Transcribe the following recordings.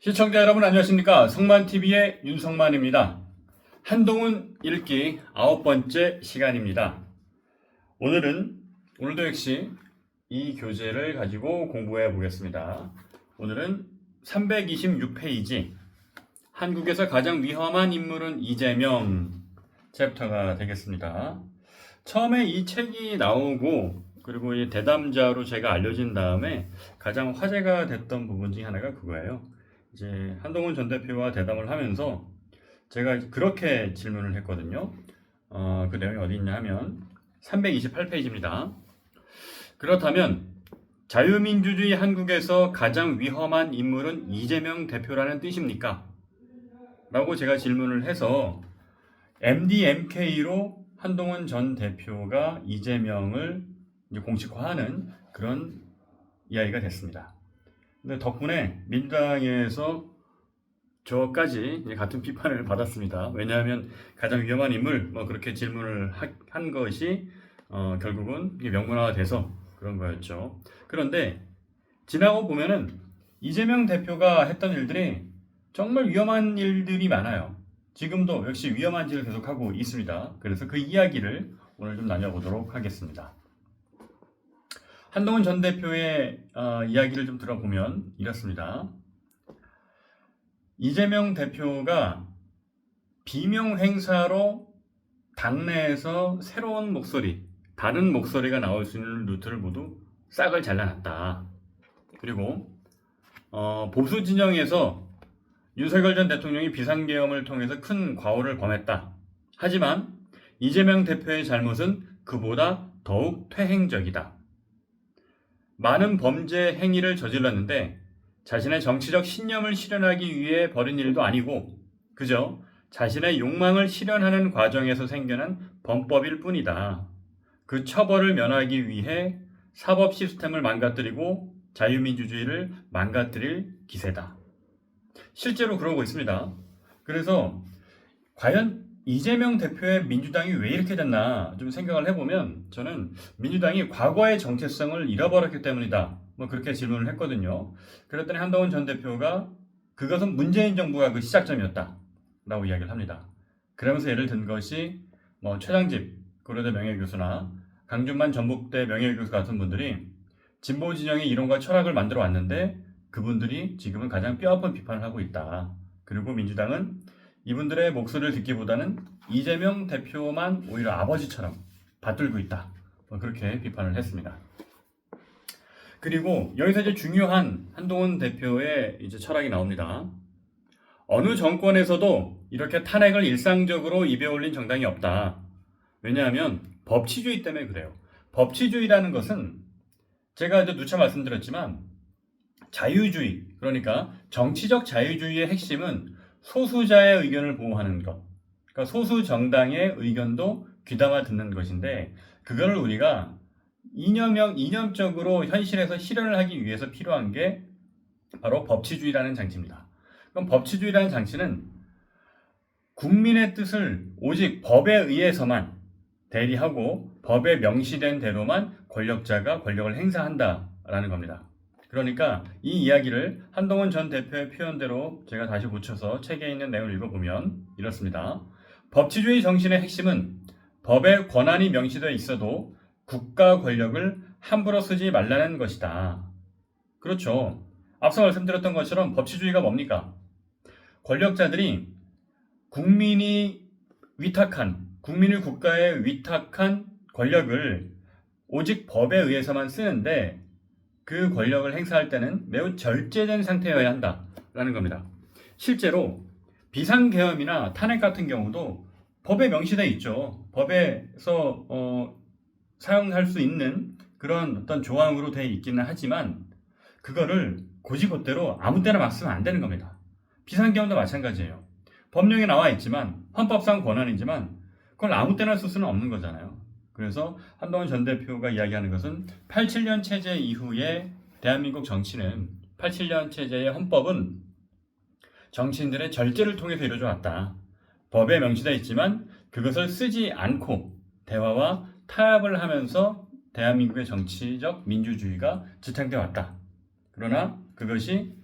시청자 여러분 안녕하십니까? 성만TV의 윤성만입니다. 한동훈 읽기 9번째 시간입니다. 오늘도 역시 이 교재를 가지고 공부해 보겠습니다. 오늘은 326페이지 한국에서 가장 위험한 인물은 이재명 챕터가 되겠습니다. 처음에 이 책이 나오고 그리고 이 대담자로 제가 알려진 다음에 가장 화제가 됐던 부분 중에 하나가 그거예요. 이제 한동훈 전 대표와 대담을 하면서 제가 그렇게 질문을 했거든요. 그 내용이 어디 있냐 하면 328페이지입니다. 그렇다면 자유민주주의 한국에서 가장 위험한 인물은 이재명 대표라는 뜻입니까? 라고 제가 질문을 해서 MDMK로 한동훈 전 대표가 이재명을 이제 공식화하는 그런 이야기가 됐습니다. 근데 덕분에 민주당에서 저까지 같은 비판을 받았습니다. 왜냐하면 가장 위험한 인물 그렇게 질문을 한 것이 결국은 명문화가 돼서 그런 거였죠. 그런데 지나고 보면은 이재명 대표가 했던 일들이 정말 위험한 일들이 많아요. 지금도 역시 위험한 짓을 계속하고 있습니다. 그래서 그 이야기를 오늘 좀 나눠보도록 하겠습니다. 한동훈 전 대표의 이야기를 좀 들어보면 이렇습니다. 이재명 대표가 비명 행사로 당내에서 새로운 목소리, 다른 목소리가 나올 수 있는 루트를 모두 싹을 잘라놨다. 그리고 보수 진영에서 윤석열 전 대통령이 비상계엄을 통해서 큰 과오를 범했다. 하지만 이재명 대표의 잘못은 그보다 더욱 퇴행적이다. 많은 범죄 행위를 저질렀는데 자신의 정치적 신념을 실현하기 위해 벌인 일도 아니고 그저 자신의 욕망을 실현하는 과정에서 생겨난 범법일 뿐이다. 그 처벌을 면하기 위해 사법 시스템을 망가뜨리고 자유민주주의를 망가뜨릴 기세다. 실제로 그러고 있습니다. 그래서 과연 이재명 대표의 민주당이 왜 이렇게 됐나 좀 생각을 해보면 저는 민주당이 과거의 정체성을 잃어버렸기 때문이다. 그렇게 질문을 했거든요. 그랬더니 한동훈 전 대표가 그것은 문재인 정부가 그 시작점이었다. 라고 이야기를 합니다. 그러면서 예를 든 것이 최장집 고려대 명예교수나 강준만 전북대 명예교수 같은 분들이 진보 진영의 이론과 철학을 만들어 왔는데 그분들이 지금은 가장 뼈아픈 비판을 하고 있다. 그리고 민주당은 이분들의 목소리를 듣기보다는 이재명 대표만 오히려 아버지처럼 받들고 있다. 그렇게 비판을 했습니다. 그리고 여기서 이제 중요한 한동훈 대표의 이제 철학이 나옵니다. 어느 정권에서도 이렇게 탄핵을 일상적으로 입에 올린 정당이 없다. 왜냐하면 법치주의 때문에 그래요. 법치주의라는 것은 제가 이제 누차 말씀드렸지만 자유주의, 그러니까 정치적 자유주의의 핵심은 소수자의 의견을 보호하는 것. 그러니까 소수 정당의 의견도 귀담아 듣는 것인데 그거를 우리가 이념적으로 현실에서 실현을 하기 위해서 필요한 게 바로 법치주의라는 장치입니다. 그럼 법치주의라는 장치는 국민의 뜻을 오직 법에 의해서만 대리하고 법에 명시된 대로만 권력자가 권력을 행사한다라는 겁니다. 그러니까 이 이야기를 한동훈 전 대표의 표현대로 제가 다시 붙여서 책에 있는 내용을 읽어보면 이렇습니다. 법치주의 정신의 핵심은 법의 권한이 명시되어 있어도 국가 권력을 함부로 쓰지 말라는 것이다. 그렇죠. 앞서 말씀드렸던 것처럼 법치주의가 뭡니까? 권력자들이 국민을 국가에 위탁한 권력을 오직 법에 의해서만 쓰는데 그 권력을 행사할 때는 매우 절제된 상태여야 한다라는 겁니다. 실제로 비상계엄이나 탄핵 같은 경우도 법에 명시되어 있죠. 법에서 사용할 수 있는 그런 어떤 조항으로 되어 있기는 하지만 그거를 곧이곧대로 아무 때나 막 쓰면 안 되는 겁니다. 비상계엄도 마찬가지예요. 법령에 나와 있지만 헌법상 권한이지만 그걸 아무 때나 쓸 수는 없는 거잖아요. 그래서 한동훈 전 대표가 이야기하는 것은 87년 체제 이후에 대한민국 정치는 87년 체제의 헌법은 정치인들의 절제를 통해서 이루어져 왔다. 법에 명시되어 있지만 그것을 쓰지 않고 대화와 타협을 하면서 대한민국의 정치적 민주주의가 지탱되어 왔다. 그러나 그것이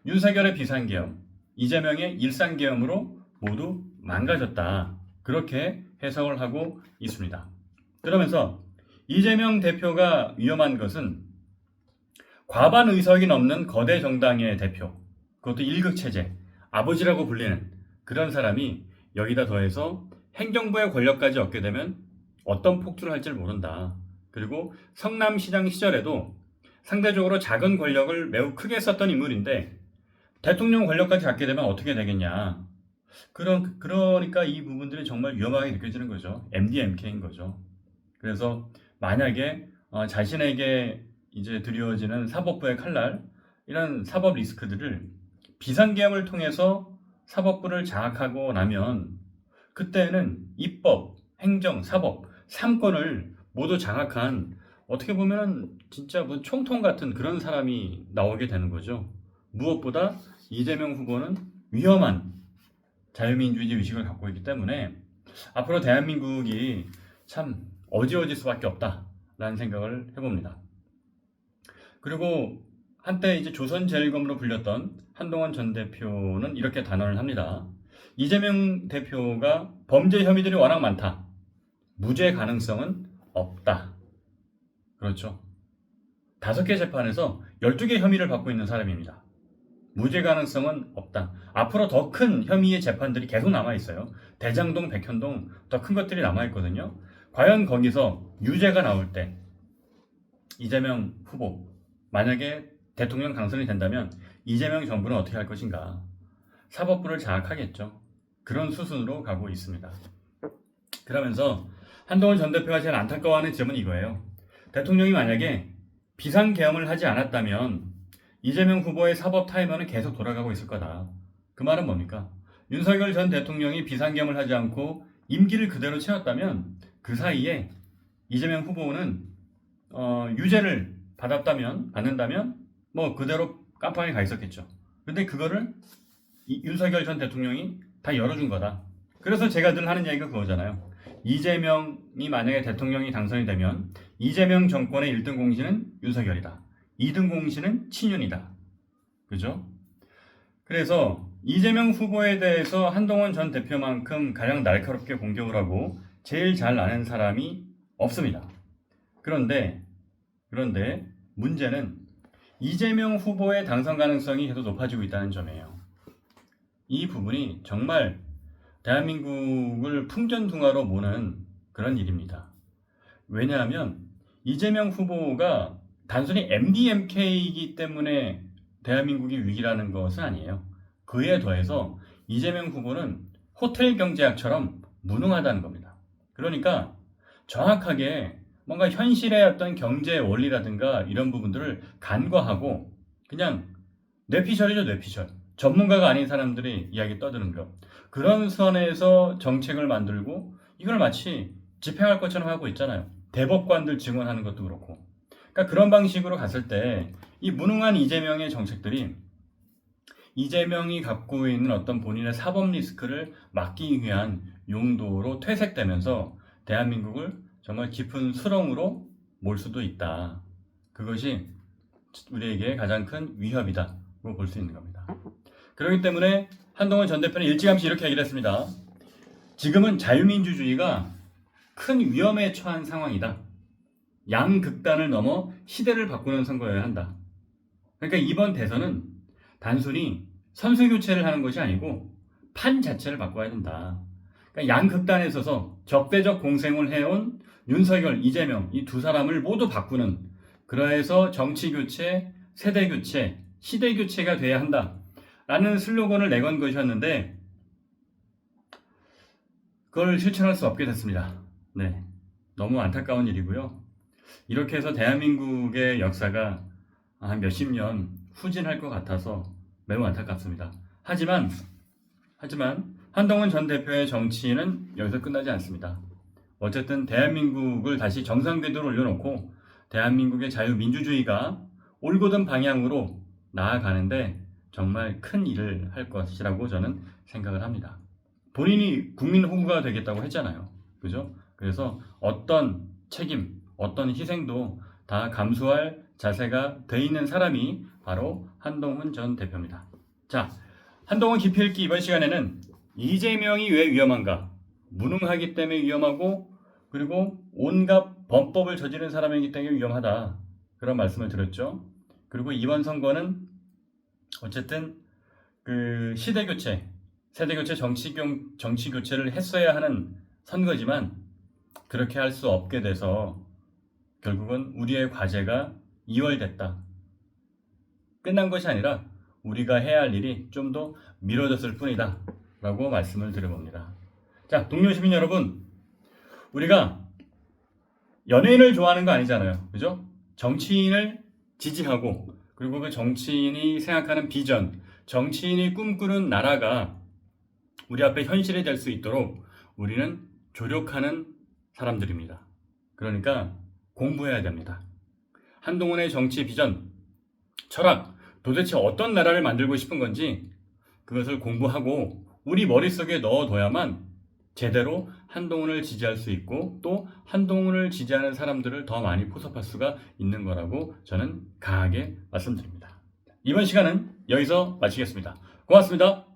윤석열의 비상계엄, 이재명의 일상계엄으로 모두 망가졌다. 그렇게 해석을 하고 있습니다. 그러면서 이재명 대표가 위험한 것은 과반 의석이 넘는 거대 정당의 대표, 그것도 일극체제, 아버지라고 불리는 그런 사람이 여기다 더해서 행정부의 권력까지 얻게 되면 어떤 폭주를 할지 모른다. 그리고 성남시장 시절에도 상대적으로 작은 권력을 매우 크게 썼던 인물인데 대통령 권력까지 갖게 되면 어떻게 되겠냐. 그러니까 이 부분들이 정말 위험하게 느껴지는 거죠. MDMK인 거죠. 그래서 만약에 자신에게 이제 드리워지는 사법부의 칼날, 이런 사법 리스크들을 비상계엄을 통해서 사법부를 장악하고 나면 그때는 입법, 행정, 사법 3권을 모두 장악한 어떻게 보면 진짜 뭐 총통 같은 그런 사람이 나오게 되는 거죠. 무엇보다 이재명 후보는 위험한 자유민주주의 의식을 갖고 있기 때문에 앞으로 대한민국이 참 어지러질 수밖에 없다라는 생각을 해봅니다. 그리고 한때 이제 조선제일검으로 불렸던 한동훈 전 대표는 이렇게 단언을 합니다. 이재명 대표가 범죄 혐의들이 워낙 많다. 무죄 가능성은 없다. 그렇죠. 5개 재판에서 12개 혐의를 받고 있는 사람입니다. 무죄 가능성은 없다. 앞으로 더 큰 혐의의 재판들이 계속 남아있어요. 대장동, 백현동 더 큰 것들이 남아있거든요. 과연 거기서 유죄가 나올 때 이재명 후보 만약에 대통령 당선이 된다면 이재명 정부는 어떻게 할 것인가. 사법부를 장악하겠죠. 그런 수순으로 가고 있습니다. 그러면서 한동훈 전 대표가 제일 안타까워하는 점은 이거예요. 대통령이 만약에 비상계엄을 하지 않았다면 이재명 후보의 사법 타이머는 계속 돌아가고 있을 거다. 그 말은 뭡니까? 윤석열 전 대통령이 비상계엄을 하지 않고 임기를 그대로 채웠다면 그 사이에 이재명 후보는 유죄를 받는다면 뭐 그대로 깜빵에 가 있었겠죠. 근데 그거를 윤석열 전 대통령이 다 열어준 거다. 그래서 제가 늘 하는 얘기가 그거잖아요. 이재명이 만약에 대통령이 당선이 되면 이재명 정권의 1등 공신은 윤석열이다. 2등 공신은 친윤이다. 그죠? 그래서 이재명 후보에 대해서 한동훈 전 대표만큼 가장 날카롭게 공격을 하고 제일 잘 아는 사람이 없습니다. 그런데 문제는 이재명 후보의 당선 가능성이 계속 높아지고 있다는 점이에요. 이 부분이 정말 대한민국을 풍전등화로 모는 그런 일입니다. 왜냐하면 이재명 후보가 단순히 MDMK이기 때문에 대한민국이 위기라는 것은 아니에요. 그에 더해서 이재명 후보는 호텔 경제학처럼 무능하다는 겁니다. 그러니까 정확하게 뭔가 현실의 어떤 경제 원리라든가 이런 부분들을 간과하고 그냥 뇌피셜이죠, 뇌피셜. 전문가가 아닌 사람들이 이야기 떠드는 것. 그런 선에서 정책을 만들고 이걸 마치 집행할 것처럼 하고 있잖아요. 대법관들 증언하는 것도 그렇고. 그러니까 그런 방식으로 갔을 때 이 무능한 이재명의 정책들이 이재명이 갖고 있는 어떤 본인의 사법 리스크를 막기 위한 용도로 퇴색되면서 대한민국을 정말 깊은 수렁으로 몰 수도 있다. 그것이 우리에게 가장 큰 위협이다고 볼 수 있는 겁니다. 그렇기 때문에 한동훈 전 대표는 일찌감치 이렇게 얘기를 했습니다. 지금은 자유민주주의가 큰 위험에 처한 상황이다. 양극단을 넘어 시대를 바꾸는 선거여야 한다. 그러니까 이번 대선은 단순히 선수 교체를 하는 것이 아니고 판 자체를 바꿔야 된다. 그러니까 양극단에 서서 적대적 공생을 해온 윤석열, 이재명 이 두 사람을 모두 바꾸는 그래서 정치 교체, 세대 교체, 시대 교체가 돼야 한다. 라는 슬로건을 내건 것이었는데 그걸 실천할 수 없게 됐습니다. 네, 너무 안타까운 일이고요. 이렇게 해서 대한민국의 역사가 한 몇십 년 후진할 것 같아서 매우 안타깝습니다. 하지만 한동훈 전 대표의 정치는 여기서 끝나지 않습니다. 어쨌든 대한민국을 다시 정상 궤도로 올려놓고 대한민국의 자유민주주의가 올곧은 방향으로 나아가는데 정말 큰 일을 할 것이라고 저는 생각을 합니다. 본인이 국민 후보가 되겠다고 했잖아요. 그죠? 그래서 어떤 책임, 어떤 희생도 다 감수할 자세가 돼 있는 사람이 바로 한동훈 전 대표입니다. 자, 한동훈 기필기 이번 시간에는 이재명이 왜 위험한가? 무능하기 때문에 위험하고 그리고 온갖 범법을 저지른 사람이기 때문에 위험하다. 그런 말씀을 드렸죠. 그리고 이번 선거는 어쨌든 그 시대교체, 세대교체, 정치교체를 했어야 하는 선거지만 그렇게 할 수 없게 돼서 결국은 우리의 과제가 이월됐다. 끝난 것이 아니라 우리가 해야 할 일이 좀 더 미뤄졌을 뿐이다. 라고 말씀을 드려봅니다. 자, 동료 시민 여러분, 우리가 연예인을 좋아하는 거 아니잖아요. 그죠? 정치인을 지지하고 그리고 그 정치인이 생각하는 비전, 정치인이 꿈꾸는 나라가 우리 앞에 현실이 될 수 있도록 우리는 조력하는 사람들입니다. 그러니까 공부해야 됩니다. 한동훈의 정치 비전, 철학, 도대체 어떤 나라를 만들고 싶은 건지 그것을 공부하고 우리 머릿속에 넣어둬야만 제대로 한동훈을 지지할 수 있고 또 한동훈을 지지하는 사람들을 더 많이 포섭할 수가 있는 거라고 저는 강하게 말씀드립니다. 이번 시간은 여기서 마치겠습니다. 고맙습니다.